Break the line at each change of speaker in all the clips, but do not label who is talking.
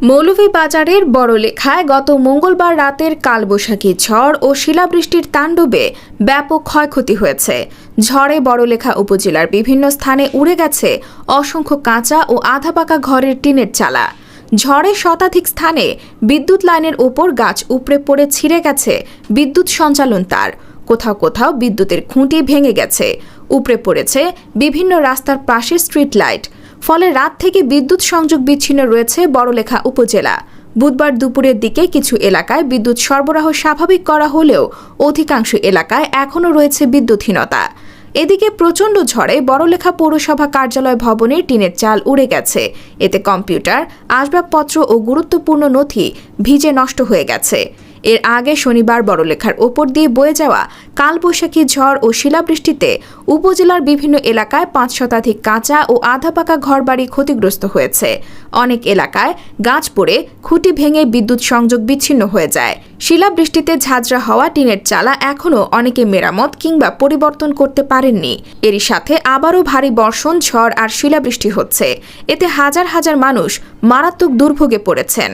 মৌলভীবাজারের বড়লেখায় গত মঙ্গলবার রাতের কালবৈশাখী ঝড় ও শিলাবৃষ্টির তাণ্ডবে ব্যাপক ক্ষয়ক্ষতি হয়েছে। ঝড়ে বড়লেখা উপজেলার বিভিন্ন স্থানে উড়ে গেছে অসংখ্য কাঁচা ও আধা পাকা ঘরের টিনের চালা। ঝড়ে শতাধিক স্থানে বিদ্যুৎ লাইনের ওপর গাছ উপড়ে পড়ে ছিঁড়ে গেছে বিদ্যুৎ সঞ্চালন তার। কোথাও কোথাও বিদ্যুতের খুঁটি ভেঙে গেছে, উপড়ে পড়েছে বিভিন্ন রাস্তার পাশে স্ট্রিট লাইট। ফলে রাত থেকে বিদ্যুৎ সংযোগ বিচ্ছিন্ন রয়েছে বড়লেখা উপজেলা। বুধবার দুপুরের দিকে কিছু এলাকায় বিদ্যুৎ সরবরাহ স্বাভাবিক করা হলেও অধিকাংশ এলাকায় এখনও রয়েছে বিদ্যুৎহীনতা। এদিকে প্রচণ্ড ঝড়ে বড়লেখা পৌরসভা কার্যালয় ভবনের টিনের চাল উড়ে গেছে। এতে কম্পিউটার, আসবাবপত্র ও গুরুত্বপূর্ণ নথি ভিজে নষ্ট হয়ে গেছে। এর আগে শনিবার বড়লেখার ওপর দিয়ে বয়ে যাওয়া কালবৈশাখী ঝড় ও শিলাবৃষ্টিতে উপজেলার বিভিন্ন এলাকায় ৫ শতাধিক কাঁচা ও আধা পাকা ঘরবাড়ি ক্ষতিগ্রস্ত হয়েছে। অনেক এলাকায় গাছ পড়ে খুঁটি ভেঙে বিদ্যুৎ সংযোগ বিচ্ছিন্ন হয়ে যায়। শিলাবৃষ্টিতে ঝাঁঝরা হওয়া টিনের চালা এখনও অনেকে মেরামত কিংবা পরিবর্তন করতে পারেননি। এরই সাথে আবারও ভারী বর্ষণ, ঝড় আর শিলাবৃষ্টি হচ্ছে। এতে হাজার হাজার মানুষ মারাত্মক দুর্ভোগে পড়েছেন।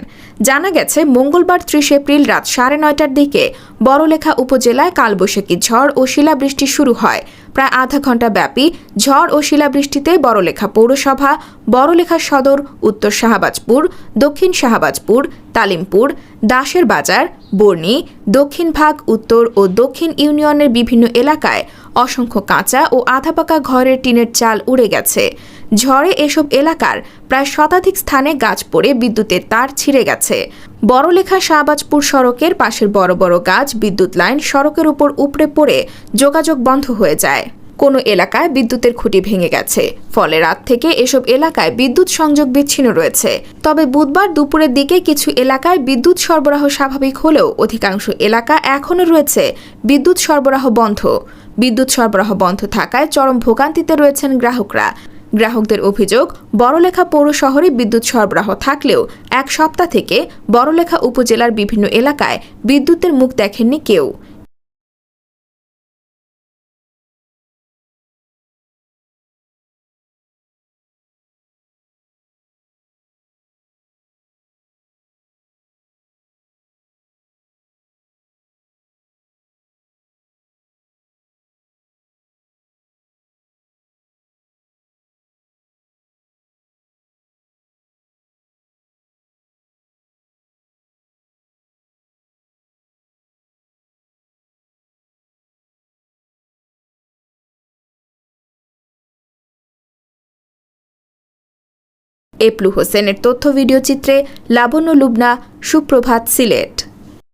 জানা গেছে, মঙ্গলবার ৩০ এপ্রিল রাত 9:30টার দিকে বড়লেখা উপজেলায় কালবৈশাখী ঝড় ও শিলাবৃষ্টি শুরু হয়। প্রায় আধা ঘণ্টা ব্যাপী ঝড় ও শিলাবৃষ্টিতে বড়লেখা পৌরসভা, বড়লেখা সদর, উত্তর শাহবাজপুর, দক্ষিণ শাহবাজপুর, তালিমপুর, দাসের বাজার, বর্ণী, দক্ষিণ ভাগ, উত্তর ও দক্ষিণ ইউনিয়নের বিভিন্ন এলাকায় অসংখ্য কাঁচা ও আধা পাকা ঘরের টিনের চাল উড়ে গেছে। ঝড়ে এসব এলাকার প্রায় শতাধিক স্থানে গাছ পড়ে বিদ্যুতের তার ছিঁড়ে গেছে। বড়লেখা শাহবাজপুর সড়কের পাশের বড় বড় গাছ, বিদ্যুৎ লাইন সড়কের উপর উপড়ে পড়ে যোগাযোগ বন্ধ হয়ে যায়। কোনো এলাকায় বিদ্যুতের খুঁটি ভেঙে গেছে। ফলে রাত থেকে এসব এলাকায় বিদ্যুৎ সংযোগ বিচ্ছিন্ন রয়েছে। তবে বুধবার দুপুরের দিকে কিছু এলাকায় বিদ্যুৎ সরবরাহ স্বাভাবিক হলেও অধিকাংশ এলাকা এখনও রয়েছে বিদ্যুৎ সরবরাহ বন্ধ। বিদ্যুৎ সরবরাহ বন্ধ থাকায় চরম ভোগান্তিতে রয়েছেন গ্রাহকরা। গ্রাহকদের অভিযোগ, বড়লেখা পৌর শহরে বিদ্যুৎ সরবরাহ থাকলেও এক সপ্তাহ থেকে বড়লেখা উপজেলার বিভিন্ন এলাকায় বিদ্যুতের মুখ দেখেননি কেউ। এপলু হোসেনের তথ্য ভিডিও চিত্রে লাবণ্য লুবনা, সুপ্রভাত, সিলেট।